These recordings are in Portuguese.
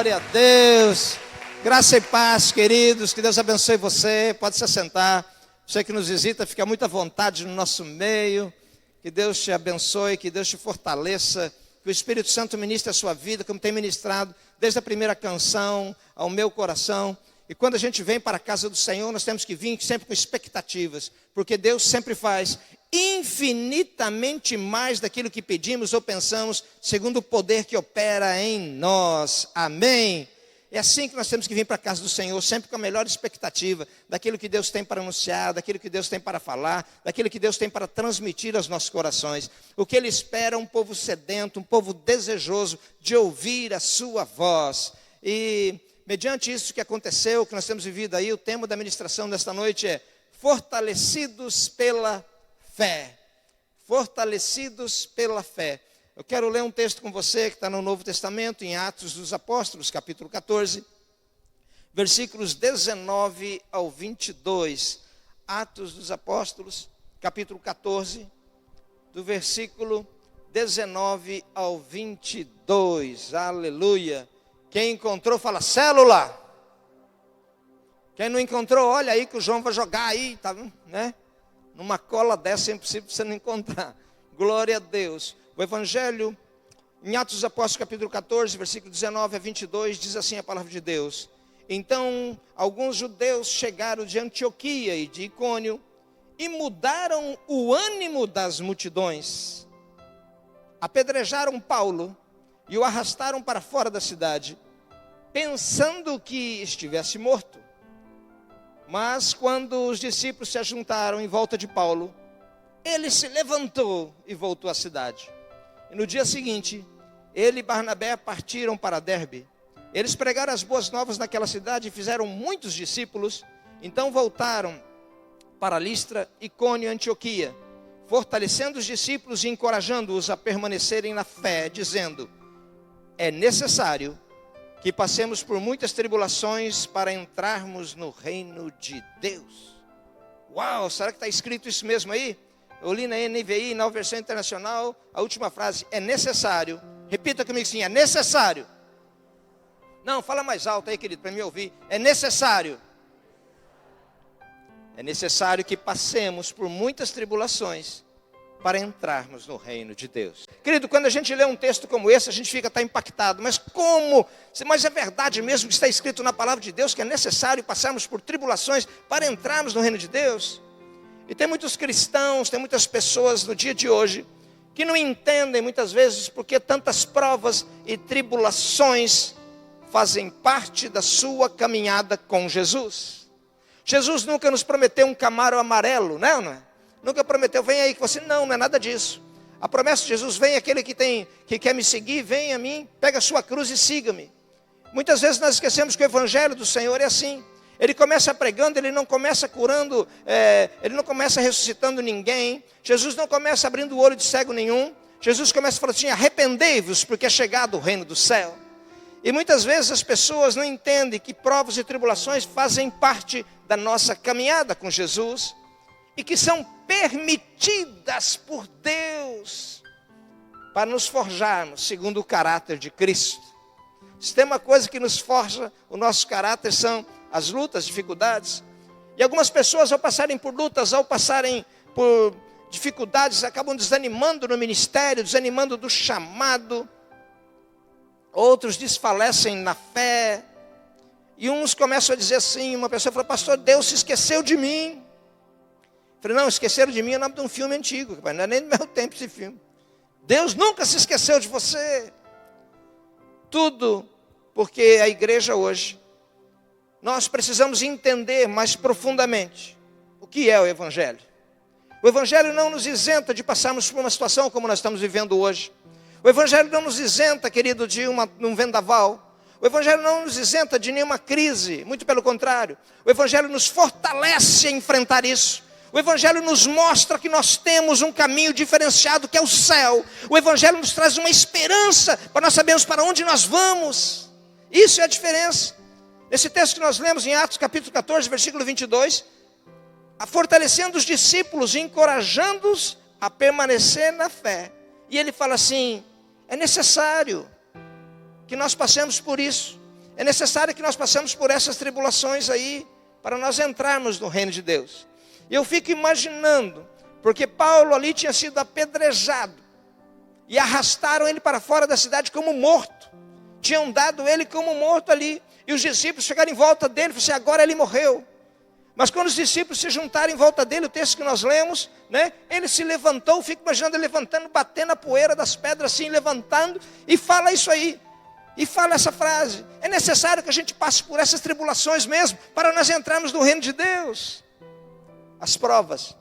Glória a Deus. Graça e paz, queridos. Que Deus abençoe você. Pode se assentar. Você que nos visita, fica muito à vontade no nosso meio. Que Deus te abençoe, que Deus te fortaleça. Que o Espírito Santo ministre a sua vida, como tem ministrado desde a primeira canção ao meu coração. E quando a gente vem para a casa do Senhor, nós temos que vir sempre com expectativas. Porque Deus sempre faz infinitamente mais daquilo que pedimos ou pensamos, segundo o poder que opera em nós. Amém? É assim que nós temos que vir para a casa do Senhor, sempre com a melhor expectativa daquilo que Deus tem para anunciar, daquilo que Deus tem para falar, daquilo que Deus tem para transmitir aos nossos corações. O que Ele espera é um povo sedento, um povo desejoso de ouvir a sua voz. E mediante isso que aconteceu, que nós temos vivido aí, o tema da ministração desta noite é fortalecidos pela fé. Fortalecidos pela fé. Eu quero ler um texto com você que está no Novo Testamento, em Atos dos Apóstolos, capítulo 14, versículos 19 ao 22. Atos dos Apóstolos, capítulo 14, do versículo 19 ao 22. Aleluia. Quem encontrou, fala célula. Quem não encontrou, olha aí que o João vai jogar aí, tá, né? Numa cola dessa é impossível você não encontrar. Glória a Deus. O Evangelho, em Atos dos Apóstolos, capítulo 14, versículo 19 a 22, diz assim a palavra de Deus. Então, alguns judeus chegaram de Antioquia e de Icônio e mudaram o ânimo das multidões. Apedrejaram Paulo e o arrastaram para fora da cidade, pensando que estivesse morto. Mas quando os discípulos se ajuntaram em volta de Paulo, ele se levantou e voltou à cidade. E no dia seguinte, ele e Barnabé partiram para Derbe. Eles pregaram as boas novas naquela cidade e fizeram muitos discípulos. Então voltaram para Listra, Icônio e Antioquia, fortalecendo os discípulos e encorajando-os a permanecerem na fé, dizendo: é necessário que passemos por muitas tribulações para entrarmos no reino de Deus. Uau, será que está escrito isso mesmo aí? Eu li na NVI, na versão internacional, a última frase, é necessário. Repita comigo assim, é necessário. Não, fala mais alto aí, querido, para me ouvir. É necessário. É necessário que passemos por muitas tribulações para entrarmos no reino de Deus. Querido, quando a gente lê um texto como esse, a gente fica até impactado. Mas como? Mas é verdade mesmo que está escrito na palavra de Deus que é necessário passarmos por tribulações para entrarmos no reino de Deus? E tem muitos cristãos, tem muitas pessoas no dia de hoje que não entendem muitas vezes porque tantas provas e tribulações fazem parte da sua caminhada com Jesus. Jesus nunca nos prometeu um Camaro amarelo, não é? Nunca prometeu, vem aí que você, não é nada disso. A promessa de Jesus, vem aquele que quer me seguir, vem a mim, pega a sua cruz e siga-me. Muitas vezes nós esquecemos que o evangelho do Senhor é assim. Ele começa pregando, ele não começa curando, ele não começa ressuscitando ninguém. Jesus não começa abrindo o olho de cego nenhum. Jesus começa falando assim, arrependei-vos, porque é chegado o reino do céu. E muitas vezes as pessoas não entendem que provas e tribulações fazem parte da nossa caminhada com Jesus. E que são permitidas por Deus para nos forjarmos segundo o caráter de Cristo. Se tem uma coisa que nos forja o nosso caráter são as lutas, dificuldades. E algumas pessoas ao passarem por lutas, ao passarem por dificuldades, acabam desanimando no ministério, desanimando do chamado. Outros desfalecem na fé. E uns começam a dizer assim, uma pessoa fala, pastor, Deus se esqueceu de mim. Eu falei, não, esqueceram de mim é o nome de um filme antigo, não é nem do meu tempo esse filme. Deus nunca se esqueceu de você. Tudo porque a igreja hoje, nós precisamos entender mais profundamente o que é o Evangelho. O Evangelho não nos isenta de passarmos por uma situação como nós estamos vivendo hoje. O Evangelho não nos isenta, querido, de um vendaval. O Evangelho não nos isenta de nenhuma crise, muito pelo contrário. O Evangelho nos fortalece a enfrentar isso. O Evangelho nos mostra que nós temos um caminho diferenciado que é o céu. O Evangelho nos traz uma esperança para nós sabermos para onde nós vamos. Isso é a diferença. Nesse texto que nós lemos em Atos capítulo 14, versículo 22, fortalecendo os discípulos e encorajando-os a permanecer na fé. E ele fala assim, é necessário que nós passemos por isso. É necessário que nós passemos por essas tribulações aí, para nós entrarmos no reino de Deus. E eu fico imaginando, porque Paulo ali tinha sido apedrejado, e arrastaram ele para fora da cidade como morto. Tinham dado ele como morto ali. E os discípulos chegaram em volta dele e falaram assim, agora ele morreu. Mas quando os discípulos se juntaram em volta dele, o texto que nós lemos, né, ele se levantou, fico imaginando ele levantando, batendo a poeira das pedras assim, levantando, e fala isso aí. E fala essa frase, é necessário que a gente passe por essas tribulações mesmo, para nós entrarmos no reino de Deus. As provas,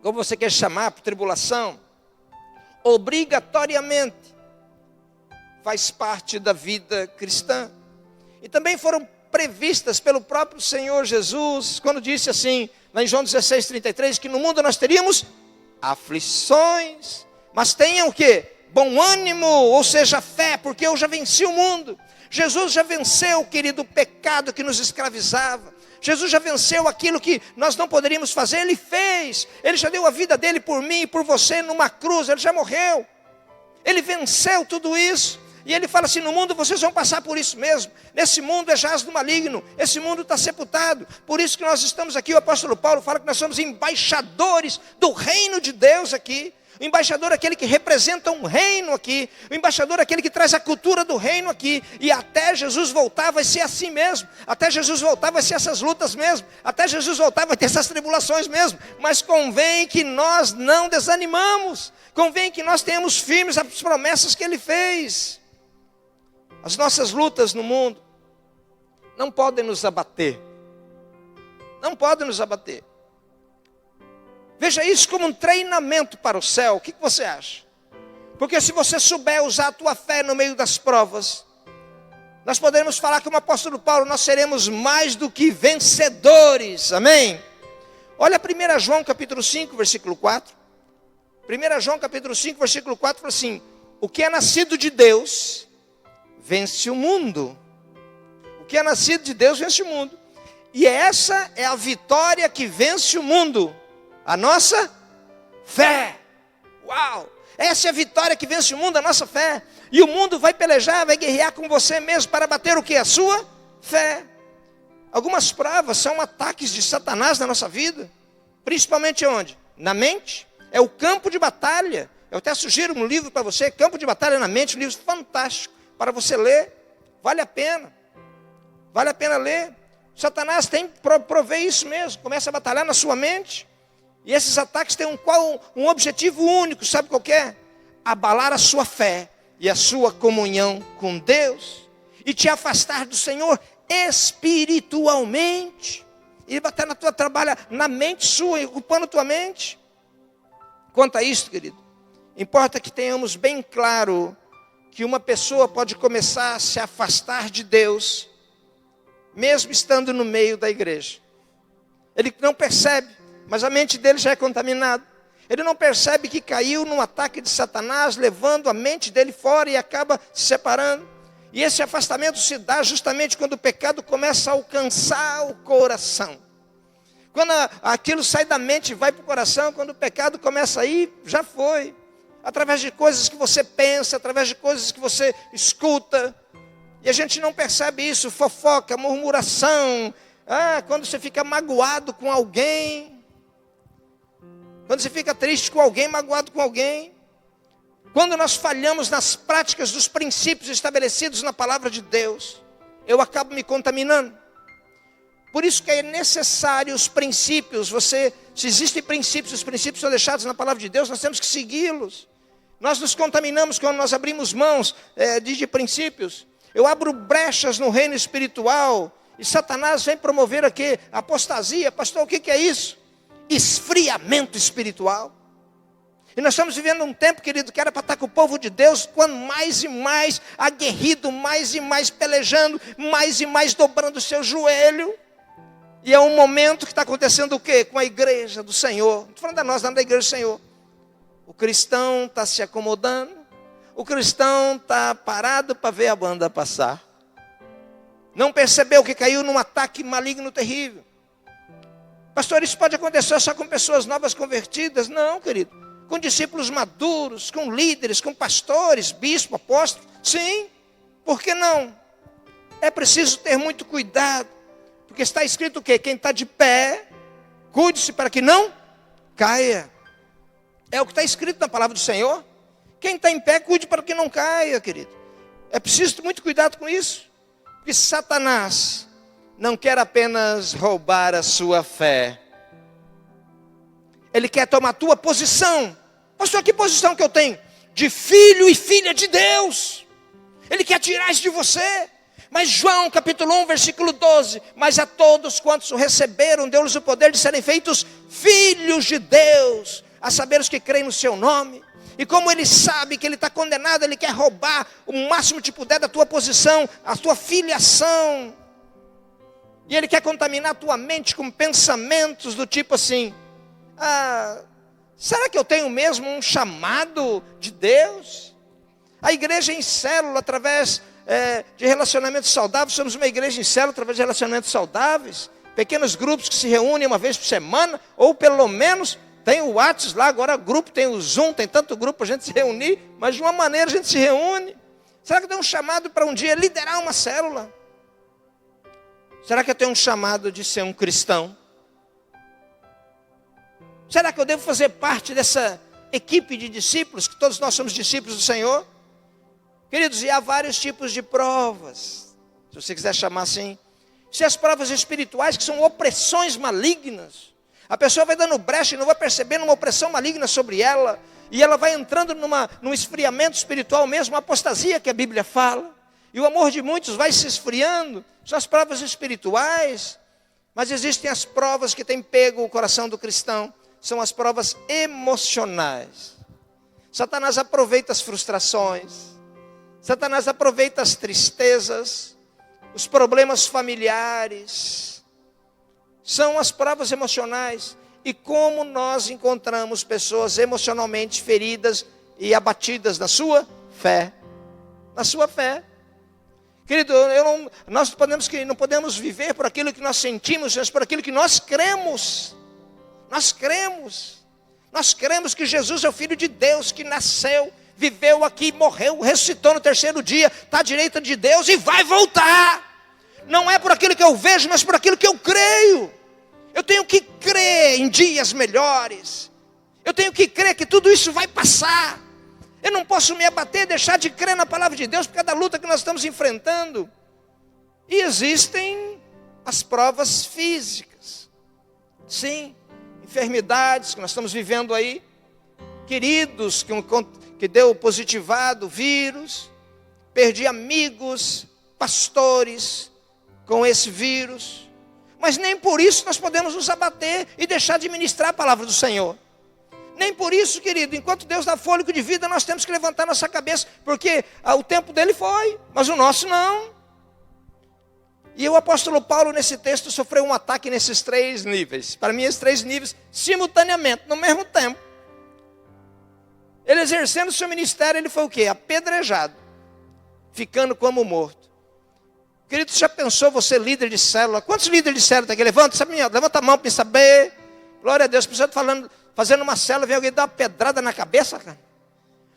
como você quer chamar, por tribulação, obrigatoriamente, faz parte da vida cristã. E também foram previstas pelo próprio Senhor Jesus, quando disse assim, lá em João 16:33, que no mundo nós teríamos aflições, mas tenham o quê? Bom ânimo, ou seja, fé, porque eu já venci o mundo. Jesus já venceu, querido, o pecado que nos escravizava. Jesus já venceu aquilo que nós não poderíamos fazer, Ele fez. Ele já deu a vida dele por mim e por você numa cruz, Ele já morreu. Ele venceu tudo isso. E Ele fala assim, no mundo vocês vão passar por isso mesmo. Nesse mundo é jaz do maligno, esse mundo está sepultado. Por isso que nós estamos aqui, o apóstolo Paulo fala que nós somos embaixadores do reino de Deus aqui. O embaixador é aquele que representa um reino aqui. O embaixador é aquele que traz a cultura do reino aqui. E até Jesus voltar vai ser assim mesmo. Até Jesus voltar vai ser essas lutas mesmo. Até Jesus voltar vai ter essas tribulações mesmo. Mas convém que nós não desanimamos. Convém que nós tenhamos firmes as promessas que Ele fez. As nossas lutas no mundo não podem nos abater. Não podem nos abater. Veja isso como um treinamento para o céu. O que você acha? Porque se você souber usar a tua fé no meio das provas, nós podemos falar como o apóstolo Paulo, nós seremos mais do que vencedores. Amém? Olha 1 João capítulo 5, versículo 4. 1 João capítulo 5, versículo 4 fala assim, o que é nascido de Deus vence o mundo. O que é nascido de Deus vence o mundo. E essa é a vitória que vence o mundo. A nossa fé. Uau! Essa é a vitória que vence o mundo, a nossa fé. E o mundo vai pelejar, vai guerrear com você mesmo para bater o que? A sua fé. Algumas provas são ataques de Satanás na nossa vida. Principalmente onde? Na mente. É o campo de batalha. Eu até sugiro um livro para você, Campo de Batalha na Mente, um livro fantástico para você ler. Vale a pena. Vale a pena ler. Satanás tem provê isso mesmo. Começa a batalhar na sua mente. E esses ataques têm um objetivo único, sabe qual que é? Abalar a sua fé e a sua comunhão com Deus. E te afastar do Senhor espiritualmente. E bater na tua trabalha na mente sua, ocupando tua mente. Quanto a isso, querido, importa que tenhamos bem claro que uma pessoa pode começar a se afastar de Deus, mesmo estando no meio da igreja. Ele não percebe. Mas a mente dele já é contaminada. Ele não percebe que caiu num ataque de Satanás, levando a mente dele fora e acaba se separando. E esse afastamento se dá justamente quando o pecado começa a alcançar o coração. Quando aquilo sai da mente e vai para o coração, quando o pecado começa a ir, já foi. Através de coisas que você pensa, através de coisas que você escuta. E a gente não percebe isso, fofoca, murmuração. Quando você fica magoado com alguém. Quando você fica triste com alguém, magoado com alguém. Quando nós falhamos nas práticas dos princípios estabelecidos na palavra de Deus, eu acabo me contaminando. Por isso que é necessário os princípios. Se existem princípios, os princípios são deixados na palavra de Deus, nós temos que segui-los. Nós nos contaminamos quando nós abrimos mãos de princípios. Eu abro brechas no reino espiritual e Satanás vem promover aqui apostasia. Pastor, o que é isso? Esfriamento espiritual. E nós estamos vivendo um tempo, querido, que era para estar com o povo de Deus, quando mais e mais aguerrido, mais e mais pelejando, mais e mais dobrando o seu joelho. E é um momento que está acontecendo o quê? Com a igreja do Senhor. Não estou falando da nós, não da igreja do Senhor. O cristão está se acomodando. O cristão está parado para ver a banda passar. Não percebeu que caiu num ataque maligno terrível. Pastor, isso pode acontecer só com pessoas novas convertidas? Não, querido. Com discípulos maduros, com líderes, com pastores, bispos, apóstolos. Sim, por que não? é preciso ter muito cuidado, porque está escrito o quê? Quem está de pé, cuide-se para que não caia. É o que está escrito na palavra do Senhor. Quem está em pé, cuide para que não caia, querido. É preciso ter muito cuidado com isso, porque Satanás não quer apenas roubar a sua fé. Ele quer tomar a tua posição. Pastor, que posição que eu tenho? De filho e filha de Deus. Ele quer tirar isso de você. Mas João capítulo 1, versículo 12. Mas a todos quantos o receberam, deu-lhes o poder de serem feitos filhos de Deus, a saber os que creem no seu nome. E como ele sabe que ele está condenado, ele quer roubar o máximo que puder da tua posição, a tua filiação. E ele quer contaminar a tua mente com pensamentos do tipo assim: será que eu tenho mesmo um chamado de Deus? A igreja em célula, através de relacionamentos saudáveis, somos uma igreja em célula através de relacionamentos saudáveis, pequenos grupos que se reúnem uma vez por semana, ou pelo menos tem o WhatsApp lá, agora grupo, tem o Zoom, tem tanto grupo para a gente se reunir, mas de uma maneira a gente se reúne. Será que eu tenho um chamado para um dia liderar uma célula? Será que eu tenho um chamado de ser um cristão? Será que eu devo fazer parte dessa equipe de discípulos, que todos nós somos discípulos do Senhor? Queridos, e há vários tipos de provas, se você quiser chamar assim. Se as provas espirituais, que são opressões malignas, a pessoa vai dando brecha e não vai percebendo uma opressão maligna sobre ela, e ela vai entrando num esfriamento espiritual mesmo, uma apostasia que a Bíblia fala, e o amor de muitos vai se esfriando. São as provas espirituais. Mas existem as provas que têm pego o coração do cristão, são as provas emocionais. Satanás aproveita as frustrações, Satanás aproveita as tristezas, os problemas familiares. São as provas emocionais. E como nós encontramos pessoas emocionalmente feridas e abatidas na sua fé. Na sua fé. Querido, nós não podemos viver por aquilo que nós sentimos, mas por aquilo que nós cremos. Nós cremos. Nós cremos que Jesus é o Filho de Deus, que nasceu, viveu aqui, morreu, ressuscitou no terceiro dia, está à direita de Deus e vai voltar. Não é por aquilo que eu vejo, mas por aquilo que eu creio. Eu tenho que crer em dias melhores. Eu tenho que crer que tudo isso vai passar. Eu não posso me abater, deixar de crer na palavra de Deus por causa da luta que nós estamos enfrentando. E existem as provas físicas. Sim, enfermidades que nós estamos vivendo aí. Queridos que deu positivado, vírus. Perdi amigos, pastores com esse vírus. Mas nem por isso nós podemos nos abater e deixar de ministrar a palavra do Senhor. Nem por isso, querido, enquanto Deus dá fôlego de vida, nós temos que levantar nossa cabeça, porque o tempo dele foi, mas o nosso não. E o apóstolo Paulo, nesse texto, sofreu um ataque nesses 3 níveis. Para mim, esses 3 níveis, simultaneamente, no mesmo tempo. Ele exercendo o seu ministério, ele foi o quê? Apedrejado, ficando como morto. Querido, você já pensou você líder de célula? Quantos líderes de célula tem aqui? Levanta a mão para me saber. Glória a Deus, a pessoa está fazendo uma célula, vem alguém dar uma pedrada na cabeça, cara.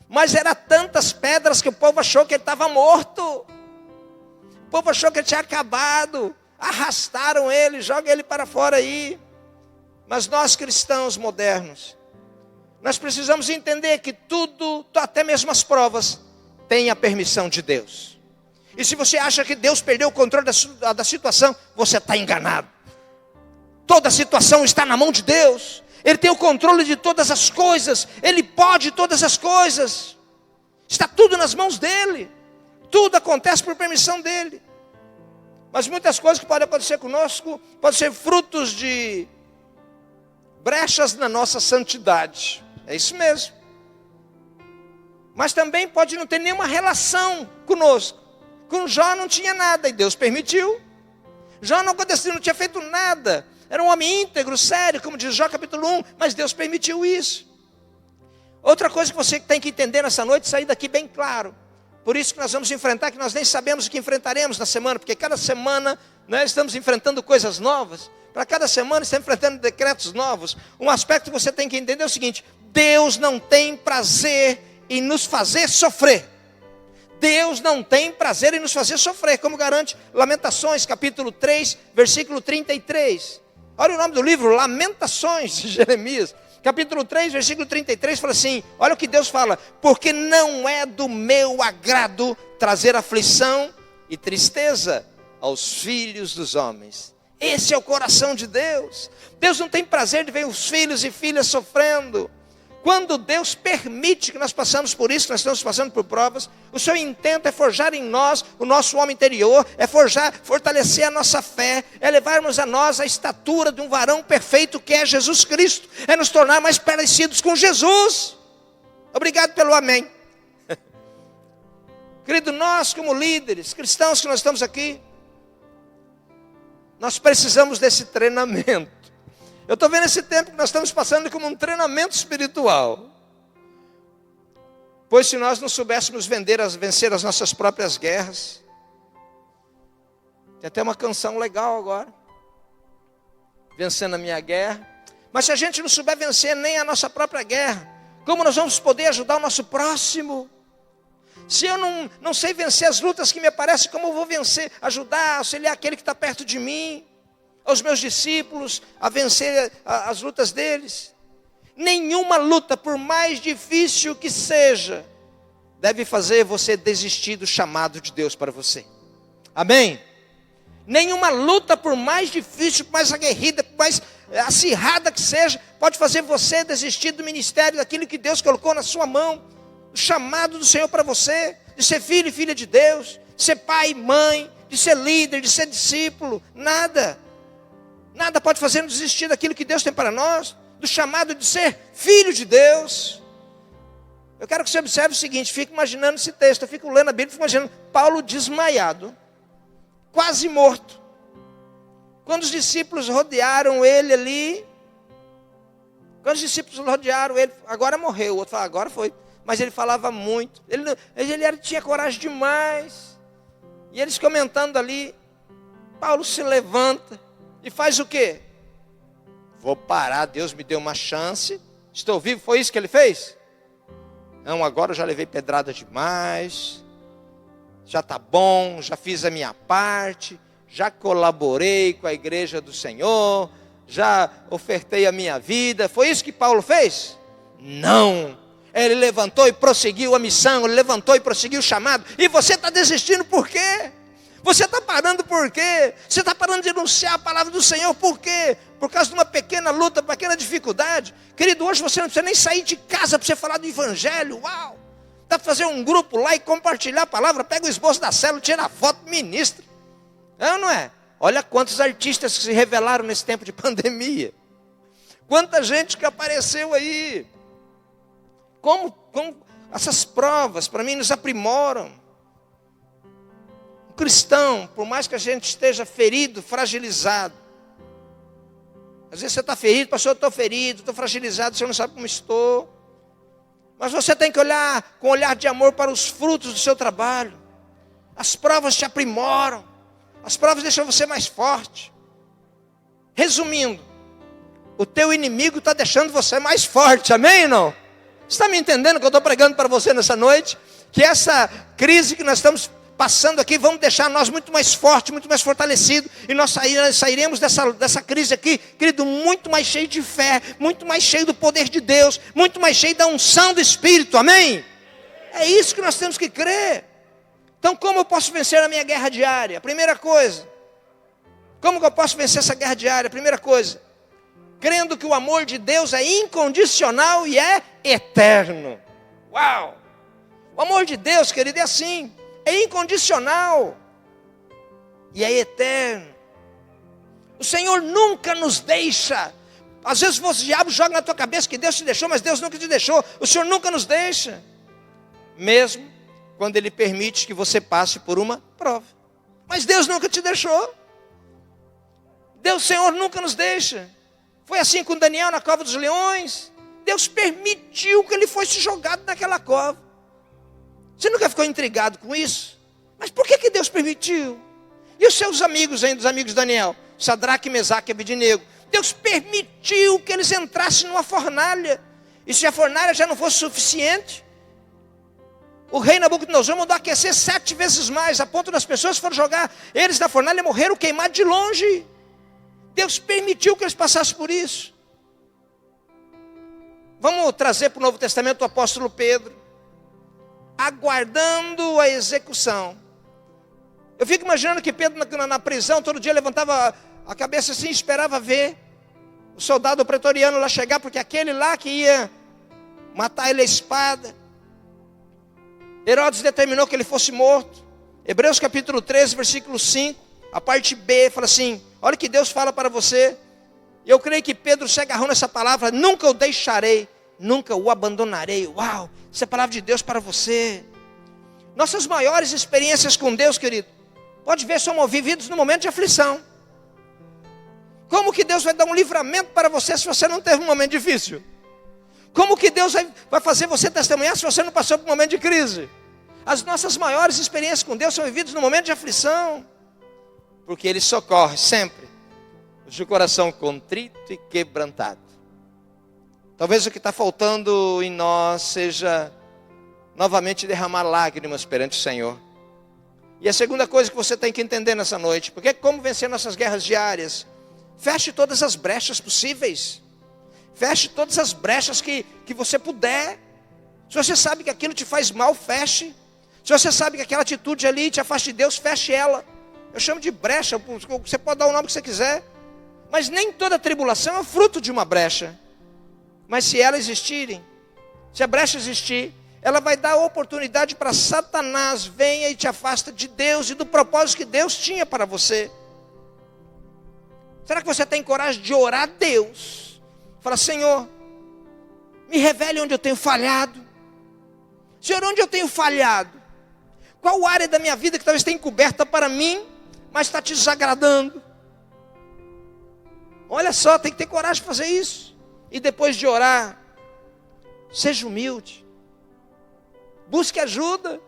Mas eram tantas pedras que o povo achou que ele estava morto. O povo achou que ele tinha acabado. Arrastaram ele, jogam ele para fora aí. Mas nós cristãos modernos, nós precisamos entender que tudo, até mesmo as provas, tem a permissão de Deus. E se você acha que Deus perdeu o controle da situação, você está enganado. Toda a situação está na mão de Deus. Ele tem o controle de todas as coisas. Ele pode todas as coisas. Está tudo nas mãos dele. Tudo acontece por permissão dele. Mas muitas coisas que podem acontecer conosco podem ser frutos de brechas na nossa santidade. É isso mesmo. Mas também pode não ter nenhuma relação conosco. Com Jó não tinha nada e Deus permitiu. Jó não aconteceu, não tinha feito nada. Era um homem íntegro, sério, como diz Jó capítulo 1, mas Deus permitiu isso. Outra coisa que você tem que entender nessa noite, sair daqui bem claro. Por isso que nós vamos enfrentar, que nós nem sabemos o que enfrentaremos na semana, porque cada semana nós estamos enfrentando coisas novas. Para cada semana estamos enfrentando decretos novos. Um aspecto que você tem que entender é o seguinte: Deus não tem prazer em nos fazer sofrer. Deus não tem prazer em nos fazer sofrer, como garante Lamentações, capítulo 3, versículo 33. Olha o nome do livro, Lamentações de Jeremias. Capítulo 3, versículo 33, fala assim, olha o que Deus fala: porque não é do meu agrado trazer aflição e tristeza aos filhos dos homens. Esse é o coração de Deus. Deus não tem prazer de ver os filhos e filhas sofrendo. Quando Deus permite que nós passamos por isso, nós estamos passando por provas, o seu intento é forjar em nós o nosso homem interior, é fortalecer a nossa fé, é levarmos a nós a estatura de um varão perfeito que é Jesus Cristo, é nos tornar mais parecidos com Jesus. Obrigado pelo amém. Querido, nós como líderes, cristãos que nós estamos aqui, nós precisamos desse treinamento. Eu estou vendo esse tempo que nós estamos passando como um treinamento espiritual. Pois se nós não soubéssemos vencer as nossas próprias guerras, tem até uma canção legal agora, vencendo a minha guerra. Mas se a gente não souber vencer nem a nossa própria guerra, como nós vamos poder ajudar o nosso próximo? Se eu não sei vencer as lutas que me aparecem, como eu vou vencer, ajudar, auxiliar aquele que está perto de mim? Aos meus discípulos, a vencer as lutas deles. Nenhuma luta, por mais difícil que seja, deve fazer você desistir do chamado de Deus para você. Amém? Nenhuma luta, por mais difícil, por mais aguerrida, por mais acirrada que seja, pode fazer você desistir do ministério, daquilo que Deus colocou na sua mão, o chamado do Senhor para você, de ser filho e filha de Deus, de ser pai e mãe, de ser líder, de ser discípulo. Nada pode fazer nos desistir daquilo que Deus tem para nós, do chamado de ser filho de Deus. Eu quero que você observe o seguinte, fique imaginando esse texto, eu fico lendo a Bíblia, fico imaginando Paulo desmaiado, quase morto. Quando os discípulos rodearam ele ali, agora morreu, o outro fala, agora foi. Mas ele falava muito, ele tinha coragem demais. E eles comentando ali, Paulo se levanta e faz o quê? Vou parar, Deus me deu uma chance, estou vivo, foi isso que ele fez? Não, agora eu já levei pedrada demais, já está bom, já fiz a minha parte, já colaborei com a igreja do Senhor, já ofertei a minha vida. Foi isso que Paulo fez? Não, ele levantou e prosseguiu a missão, ele levantou e prosseguiu o chamado. E você está desistindo por quê? Você está parando por quê? Você está parando de anunciar a palavra do Senhor por quê? Por causa de uma pequena luta, pequena dificuldade. Querido, hoje você não precisa nem sair de casa para você falar do evangelho. Uau! Dá para fazer um grupo lá e compartilhar a palavra. Pega o esboço da célula, tira a foto, ministra. É ou não é? Olha quantos artistas que se revelaram nesse tempo de pandemia. Quanta gente que apareceu aí. Como essas provas, para mim, nos aprimoram. O cristão, por mais que a gente esteja ferido, fragilizado. Às vezes você está ferido, pastor, eu estou ferido, estou fragilizado, você não sabe como estou. Mas você tem que olhar com um olhar de amor para os frutos do seu trabalho. As provas te aprimoram. As provas deixam você mais forte. Resumindo, o teu inimigo está deixando você mais forte, amém ou não? Você está me entendendo o que eu estou pregando para você nessa noite? Que essa crise que nós estamos passando aqui, vamos deixar nós muito mais fortes, muito mais fortalecidos, e nós sairemos dessa crise aqui, querido, muito mais cheio de fé, muito mais cheio do poder de Deus, muito mais cheio da unção do Espírito, amém? É isso que nós temos que crer. Então, como eu posso vencer a minha guerra diária? Primeira coisa, como que eu posso vencer essa guerra diária? Primeira coisa, crendo que o amor de Deus é incondicional e é eterno. Uau! O amor de Deus, querido, é assim. É incondicional e é eterno. O Senhor nunca nos deixa. Às vezes o diabo joga na tua cabeça que Deus te deixou, mas Deus nunca te deixou. O Senhor nunca nos deixa, mesmo quando Ele permite que você passe por uma prova. Mas Deus nunca te deixou. O Senhor nunca nos deixa. Foi assim com Daniel na cova dos leões. Deus permitiu que ele fosse jogado naquela cova. Você nunca ficou intrigado com isso? Mas por que Deus permitiu? E os seus amigos ainda, os amigos de Daniel? Sadraque, Mesaque e Abednego. Deus permitiu que eles entrassem numa fornalha. E se a fornalha já não fosse suficiente, o rei Nabucodonosor mandou aquecer 7 vezes mais, a ponto das pessoas foram jogar eles na fornalha e morreram queimados de longe. Deus permitiu que eles passassem por isso. Vamos trazer para o Novo Testamento o apóstolo Pedro, aguardando a execução. Eu fico imaginando que Pedro na prisão, todo dia levantava a cabeça assim, esperava ver o soldado pretoriano lá chegar, porque aquele lá que ia matar ele à espada, Herodes determinou que ele fosse morto. Hebreus capítulo 13, versículo 5, a parte B, fala assim, olha o que Deus fala para você. E eu creio que Pedro se agarrou nessa palavra, nunca o deixarei, nunca o abandonarei. Uau, isso é a palavra de Deus para você. Nossas maiores experiências com Deus, querido, pode ver, são vividos no momento de aflição. Como que Deus vai dar um livramento para você se você não teve um momento difícil? Como que Deus vai fazer você testemunhar se você não passou por um momento de crise? As nossas maiores experiências com Deus são vividas no momento de aflição. Porque Ele socorre sempre os de coração contrito e quebrantado. Talvez o que está faltando em nós seja novamente derramar lágrimas perante o Senhor. E a segunda coisa que você tem que entender nessa noite, porque como vencer nossas guerras diárias? Feche todas as brechas possíveis. Feche todas as brechas que você puder. Se você sabe que aquilo te faz mal, feche. Se você sabe que aquela atitude ali te afasta de Deus, feche ela. Eu chamo de brecha, você pode dar o nome que você quiser. Mas nem toda tribulação é fruto de uma brecha. Mas se ela existirem, se a brecha existir, ela vai dar oportunidade para Satanás venha e te afasta de Deus e do propósito que Deus tinha para você. Será que você tem coragem de orar a Deus? Fala, Senhor, me revele onde eu tenho falhado. Senhor, onde eu tenho falhado? Qual área da minha vida que talvez tenha encoberta para mim, mas está te desagradando? Olha só, tem que ter coragem de fazer isso. E depois de orar, seja humilde. Busque ajuda.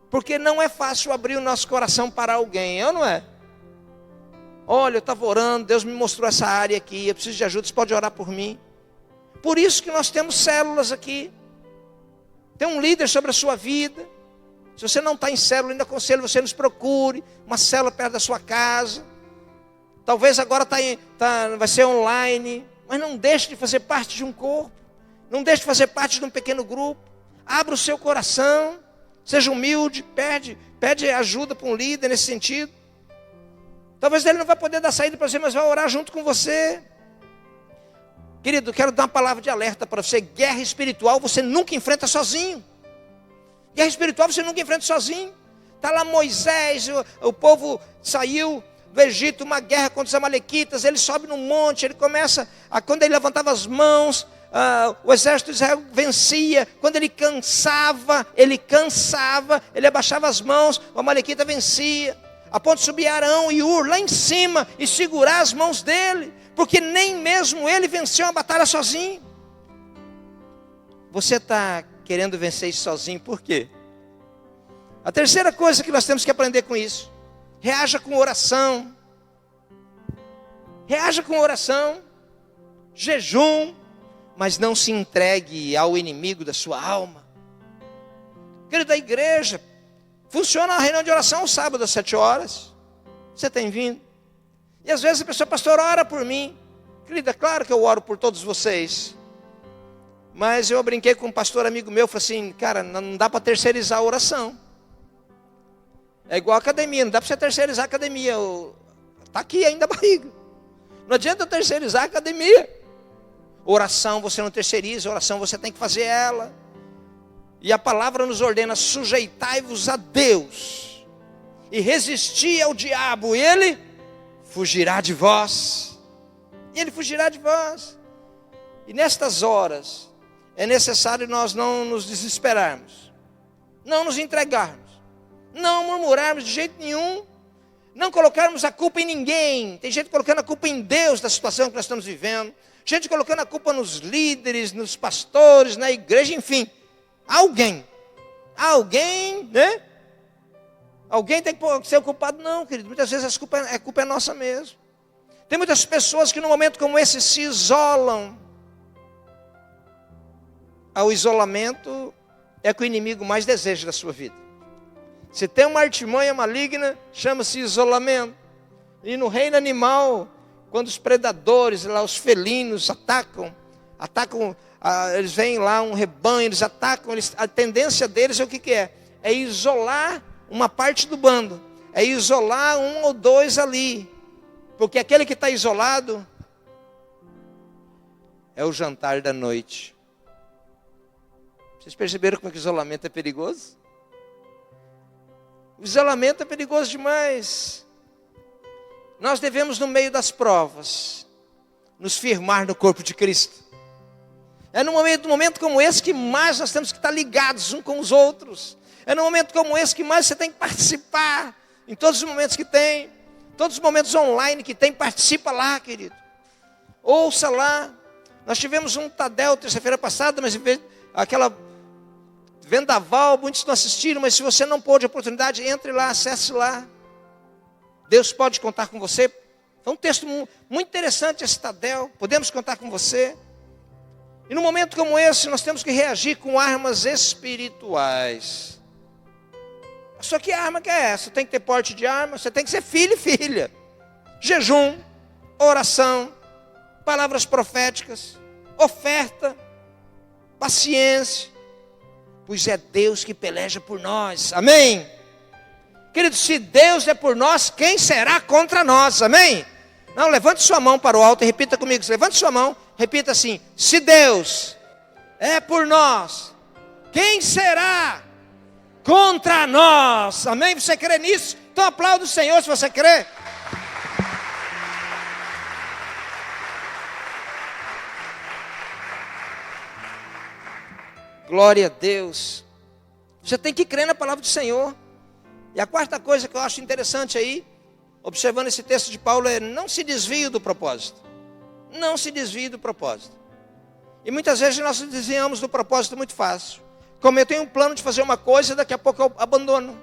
Porque não é fácil abrir o nosso coração para alguém, ou não é? Olha, eu estava orando, Deus me mostrou essa área aqui, eu preciso de ajuda, você pode orar por mim. Por isso que nós temos células aqui. Tem um líder sobre a sua vida. Se você não está em célula, ainda aconselho você nos procure. Uma célula perto da sua casa. Talvez agora vai ser online. Mas não deixe de fazer parte de um corpo. Não deixe de fazer parte de um pequeno grupo. Abra o seu coração. Seja humilde. Pede ajuda para um líder nesse sentido. Talvez ele não vai poder dar saída para você, mas vai orar junto com você. Querido, quero dar uma palavra de alerta para você. Guerra espiritual você nunca enfrenta sozinho. Guerra espiritual você nunca enfrenta sozinho. Está lá Moisés, o povo saiu do Egito, uma guerra contra os amalequitas. Ele sobe no monte, ele começa, quando ele levantava as mãos, o exército de Israel vencia. Quando ele cansava, ele abaixava as mãos, o amalequita vencia. A ponto de subir Arão e Ur lá em cima e segurar as mãos dele. Porque nem mesmo ele venceu a batalha sozinho. Você está querendo vencer isso sozinho, por quê? A terceira coisa que nós temos que aprender com isso: reaja com oração. Reaja com oração, jejum, mas não se entregue ao inimigo da sua alma. Querido, da igreja funciona a reunião de oração aos sábados às 7 horas. Você tem vindo? E às vezes a pessoa, pastor, ora por mim. Querida, claro que eu oro por todos vocês. Mas eu brinquei com um pastor amigo meu, falei assim, cara, não dá para terceirizar a oração. É igual a academia, não dá para você terceirizar a academia. Está aqui ainda a barriga. Não adianta terceirizar a academia. Oração você não terceiriza, oração você tem que fazer ela. E a palavra nos ordena, sujeitai-vos a Deus. E resisti ao diabo, e ele fugirá de vós. E ele fugirá de vós. E nestas horas, é necessário nós não nos desesperarmos. Não nos entregarmos. Não murmurarmos de jeito nenhum. Não colocarmos a culpa em ninguém. Tem gente colocando a culpa em Deus da situação que nós estamos vivendo. Gente colocando a culpa nos líderes, nos pastores, na igreja, enfim. Alguém, né? Alguém tem que ser o culpado? Não, querido. Muitas vezes a culpa é nossa mesmo. Tem muitas pessoas que num momento como esse se isolam. ao isolamento é que o inimigo mais deseja da sua vida. Se tem uma artimanha maligna, chama-se isolamento. E no reino animal, quando os predadores, lá, os felinos atacam, eles veem lá um rebanho, eles atacam, a tendência deles é o que é? É isolar uma parte do bando, é isolar um ou dois ali, porque aquele que está isolado é o jantar da noite. Vocês perceberam como é que o isolamento é perigoso? O isolamento é perigoso demais. Nós devemos, no meio das provas, nos firmar no corpo de Cristo. É no momento como esse que mais nós temos que estar ligados uns com os outros. É no momento como esse que mais você tem que participar. Em todos os momentos que tem. Todos os momentos online que tem, participa lá, querido. Ouça lá. Nós tivemos um Tadel terça-feira passada, mas aquela vendaval, muitos não assistiram, mas se você não pôde a oportunidade, entre lá, acesse lá. Deus pode contar com você. Foi um texto muito interessante esse Tadel. Podemos contar com você. E num momento como esse, nós temos que reagir com armas espirituais. Só que arma que é essa? Tem que ter porte de arma, você tem que ser filho e filha. Jejum, oração, palavras proféticas, oferta, paciência. Pois é Deus que peleja por nós, amém? Querido, se Deus é por nós, quem será contra nós, amém? Não, levante sua mão para o alto e repita comigo. Levante sua mão, repita assim: se Deus é por nós, quem será contra nós? Amém? Você crê nisso? Então aplauda o Senhor se você crê. Glória a Deus. Você tem que crer na palavra do Senhor. E a quarta coisa que eu acho interessante aí, observando esse texto de Paulo, é: não se desvie do propósito. Não se desvie do propósito. E muitas vezes nós nos desviamos do propósito muito fácil. Como eu tenho um plano de fazer uma coisa, daqui a pouco eu abandono.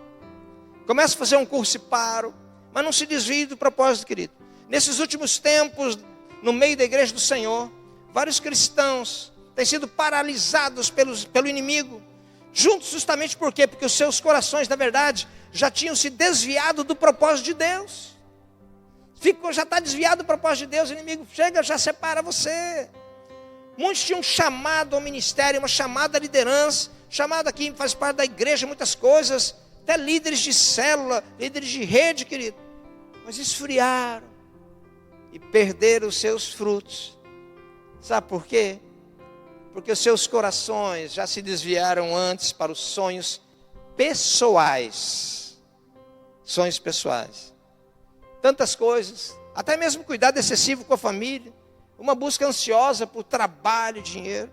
Começo a fazer um curso e paro. Mas não se desvie do propósito, querido. Nesses últimos tempos, no meio da igreja do Senhor, vários cristãos têm sido paralisados pelo inimigo. Juntos justamente por quê? Porque os seus corações, na verdade, já tinham se desviado do propósito de Deus. Já está desviado do propósito de Deus, o inimigo chega, já separa você. Muitos tinham chamado ao ministério, uma chamada à liderança, chamado aqui, faz parte da igreja, muitas coisas, até líderes de célula, líderes de rede, querido. Mas esfriaram e perderam os seus frutos. Sabe por quê? Porque os seus corações já se desviaram antes para os sonhos pessoais. Sonhos pessoais. Tantas coisas, até mesmo cuidado excessivo com a família, uma busca ansiosa por trabalho e dinheiro.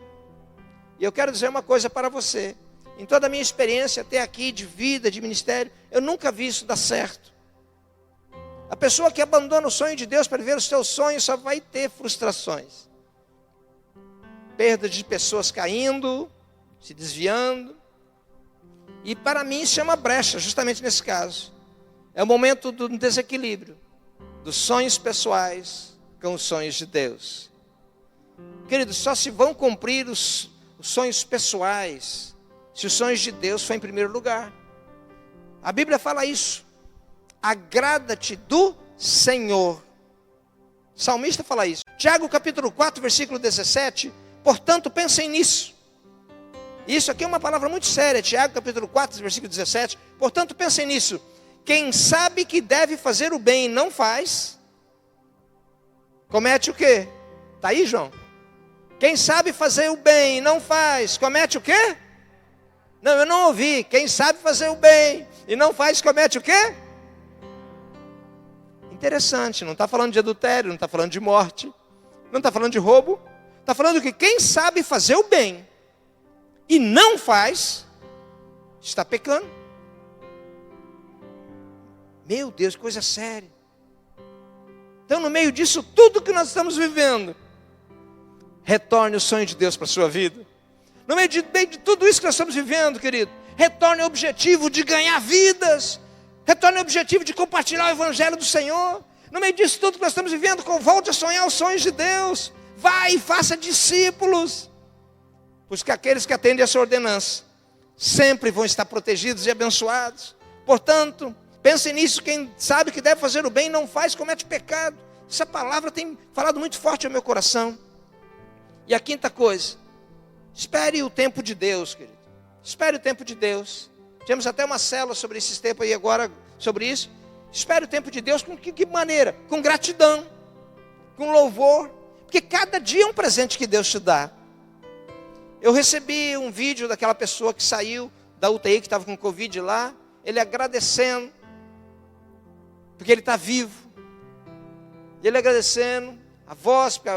E eu quero dizer uma coisa para você: em toda a minha experiência até aqui de vida, de ministério, eu nunca vi isso dar certo. A pessoa que abandona o sonho de Deus para viver os seus sonhos só vai ter frustrações. Perda de pessoas caindo, se desviando. E para mim isso é uma brecha, justamente nesse caso. É o momento do desequilíbrio dos sonhos pessoais com os sonhos de Deus. Queridos, só se vão cumprir os sonhos pessoais se os sonhos de Deus for em primeiro lugar. A Bíblia fala isso. Agrada-te do Senhor. O salmista fala isso. Tiago capítulo 4, versículo 17. Portanto, pensem nisso. Isso aqui é uma palavra muito séria. Tiago capítulo 4, versículo 17. Portanto, pensem nisso. Quem sabe que deve fazer o bem e não faz, comete o quê? Está aí, João? Quem sabe fazer o bem e não faz, comete o quê? Não, eu não ouvi. Quem sabe fazer o bem e não faz, comete o quê? Interessante, não está falando de adultério, não está falando de morte, não está falando de roubo. Está falando que quem sabe fazer o bem e não faz, está pecando. Meu Deus, coisa séria. Então, no meio disso tudo que nós estamos vivendo, retorne o sonho de Deus para a sua vida. No meio de tudo isso que nós estamos vivendo, querido, retorne o objetivo de ganhar vidas. Retorne o objetivo de compartilhar o evangelho do Senhor. No meio disso tudo que nós estamos vivendo, volte a sonhar os sonhos de Deus. Vai e faça discípulos. Porque aqueles que atendem essa ordenança sempre vão estar protegidos e abençoados. Portanto, pense nisso, quem sabe que deve fazer o bem não faz, comete pecado. Essa palavra tem falado muito forte ao meu coração. E a quinta coisa, espere o tempo de Deus, querido. Espere o tempo de Deus. Tivemos até uma célula sobre esses tempos aí agora, sobre isso. Espere o tempo de Deus, com que maneira? Com gratidão, com louvor. Porque cada dia é um presente que Deus te dá. Eu recebi um vídeo daquela pessoa que saiu da UTI, que estava com Covid lá. Ele agradecendo, porque ele está vivo. E ele agradecendo, a voz, porque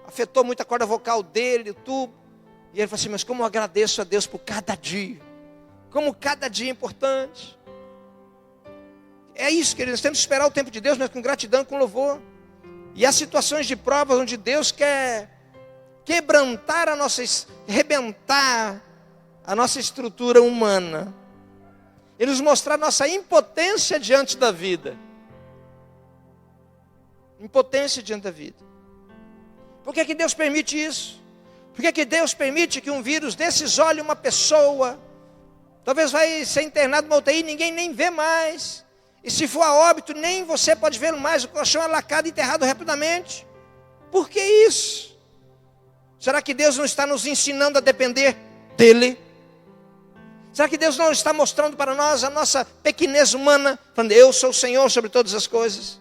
afetou muito a corda vocal dele, o tubo. E ele falou assim, mas como eu agradeço a Deus por cada dia. Como cada dia é importante. É isso, queridos, nós temos que esperar o tempo de Deus, mas com gratidão e com louvor. E há situações de provas onde Deus quer quebrantar arrebentar a nossa estrutura humana. E nos mostrar nossa impotência diante da vida. Impotência diante da vida. Por que Deus permite isso? Por que Deus permite que um vírus desses olhe uma pessoa? Talvez vai ser internado numa UTI, ninguém nem vê mais. E se for a óbito, nem você pode vê-lo mais. O colchão é lacrado e enterrado rapidamente. Por que isso? Será que Deus não está nos ensinando a depender dEle? Será que Deus não está mostrando para nós a nossa pequenez humana? Falando, eu sou o Senhor sobre todas as coisas.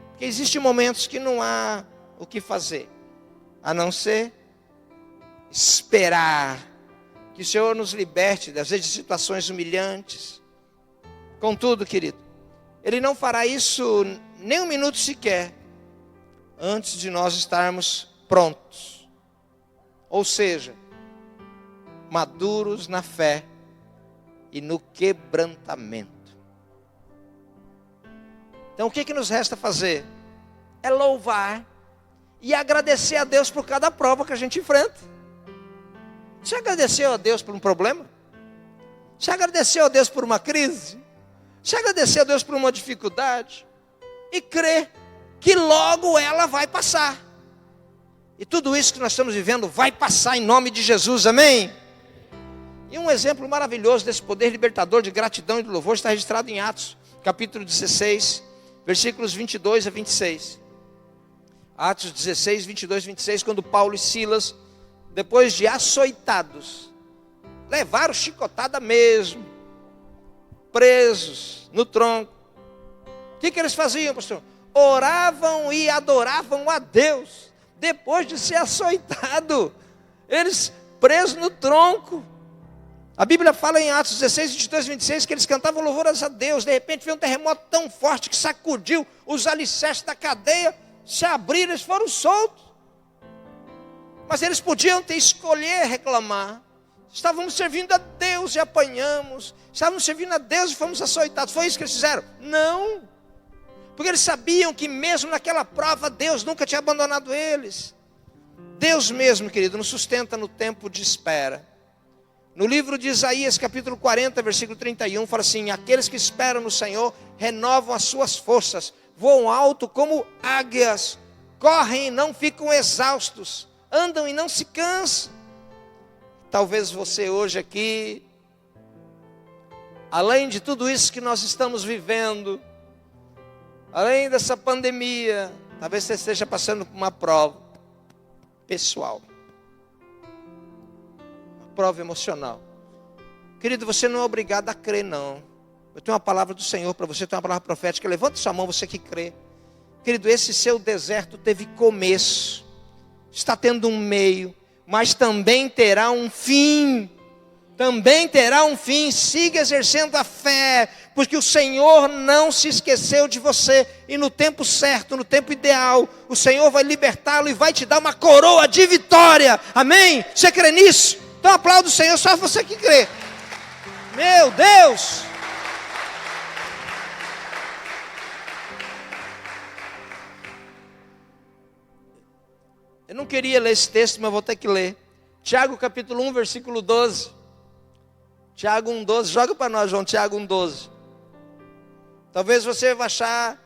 Porque existem momentos que não há o que fazer. A não ser esperar que o Senhor nos liberte, às vezes, de situações humilhantes. Contudo, querido, Ele não fará isso nem um minuto sequer, antes de nós estarmos prontos. Ou seja, maduros na fé e no quebrantamento. Então o que nos resta fazer? É louvar e agradecer a Deus por cada prova que a gente enfrenta. Você agradeceu a Deus por um problema? Você agradeceu a Deus por uma crise? Você agradeceu a Deus por uma dificuldade? E crê que logo ela vai passar. E tudo isso que nós estamos vivendo vai passar em nome de Jesus, amém? E um exemplo maravilhoso desse poder libertador de gratidão e de louvor está registrado em Atos, capítulo 16, versículos 22 a 26. Atos 16, 22 e 26, quando Paulo e Silas, depois de açoitados, levaram chicotada mesmo, presos no tronco. O que eles faziam, pastor? Oravam e adoravam a Deus, depois de ser açoitado, eles presos no tronco. A Bíblia fala em Atos 16, 22 e 26, que eles cantavam louvores a Deus. De repente veio um terremoto tão forte que sacudiu os alicerces da cadeia, se abriram, eles foram soltos. Mas eles podiam ter escolher reclamar. Estávamos servindo a Deus e apanhamos. Estávamos servindo a Deus e fomos açoitados. Foi isso que eles fizeram? Não. Porque eles sabiam que mesmo naquela prova, Deus nunca tinha abandonado eles. Deus mesmo, querido, nos sustenta no tempo de espera. No livro de Isaías, capítulo 40, versículo 31, fala assim: aqueles que esperam no Senhor renovam as suas forças, voam alto como águias, correm e não ficam exaustos, andam e não se cansam. Talvez você hoje aqui, além de tudo isso que nós estamos vivendo, além dessa pandemia, talvez você esteja passando por uma prova pessoal, uma prova emocional. Querido, você não é obrigado a crer, não. Eu tenho uma palavra do Senhor para você, tenho uma palavra profética. Levante sua mão, você que crê. Querido, esse seu deserto teve começo, está tendo um meio, mas também terá um fim. Também terá um fim. Siga exercendo a fé, porque o Senhor não se esqueceu de você. E no tempo certo, no tempo ideal, o Senhor vai libertá-lo e vai te dar uma coroa de vitória. Amém? Você crê nisso? Então aplauda o Senhor, só você que crê. Meu Deus! Eu não queria ler esse texto, mas vou ter que ler. Tiago capítulo 1, versículo 12. Tiago 1,12, joga para nós, João, Tiago 1,12. Talvez você vai achar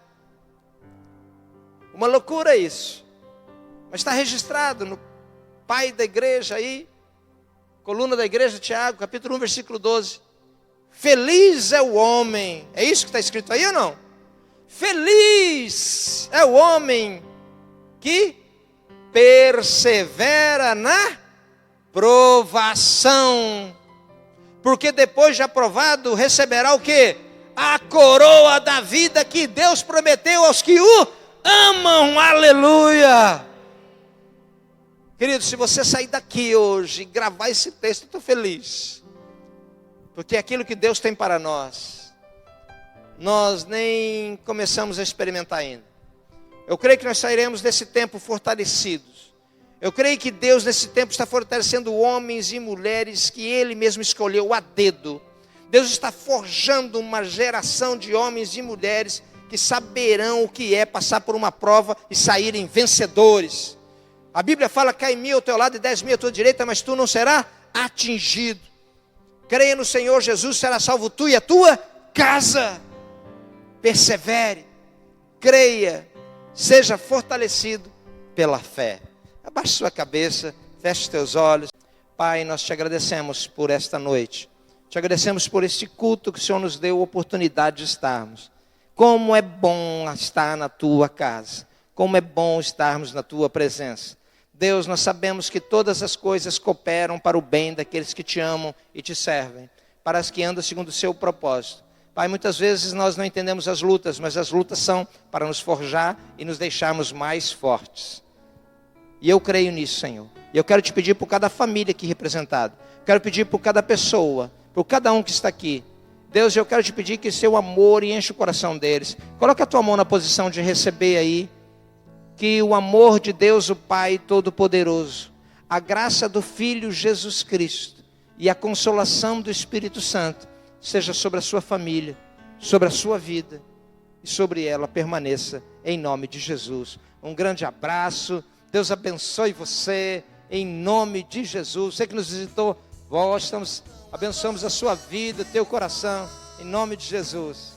uma loucura isso, mas está registrado no pai da igreja aí. coluna da igreja, Tiago, capítulo 1, versículo 12. Feliz é o homem. É isso que está escrito aí ou não? Feliz é o homem que persevera na provação. Porque depois de aprovado, receberá o quê? A coroa da vida que Deus prometeu aos que o amam. Aleluia! Querido, se você sair daqui hoje e gravar esse texto, eu estou feliz. Porque aquilo que Deus tem para nós, nós nem começamos a experimentar ainda. Eu creio que nós sairemos desse tempo fortalecidos. Eu creio que Deus nesse tempo está fortalecendo homens e mulheres que Ele mesmo escolheu a dedo. Deus está forjando uma geração de homens e mulheres que saberão o que é passar por uma prova e saírem vencedores. A Bíblia fala, cai 1.000 ao teu lado e 10.000 à tua direita, mas tu não serás atingido. Creia no Senhor Jesus, será salvo tu e a tua casa. Persevere, creia, seja fortalecido pela fé. Abaixe sua cabeça, feche teus olhos. Pai, nós te agradecemos por esta noite. Te agradecemos por este culto que o Senhor nos deu a oportunidade de estarmos. Como é bom estar na tua casa. Como é bom estarmos na tua presença. Deus, nós sabemos que todas as coisas cooperam para o bem daqueles que te amam e te servem, para as que andam segundo o seu propósito. Pai, muitas vezes nós não entendemos as lutas, mas as lutas são para nos forjar e nos deixarmos mais fortes. E eu creio nisso, Senhor. E eu quero te pedir por cada família aqui representada. Quero pedir por cada pessoa, por cada um que está aqui. Deus, eu quero te pedir que seu amor enche o coração deles. Coloca a tua mão na posição de receber aí. Que o amor de Deus, o Pai Todo-Poderoso, a graça do Filho Jesus Cristo e a consolação do Espírito Santo seja sobre a sua família, sobre a sua vida e sobre ela permaneça em nome de Jesus. Um grande abraço, Deus abençoe você em nome de Jesus. Você que nos visitou, abençoamos a sua vida, teu coração, em nome de Jesus.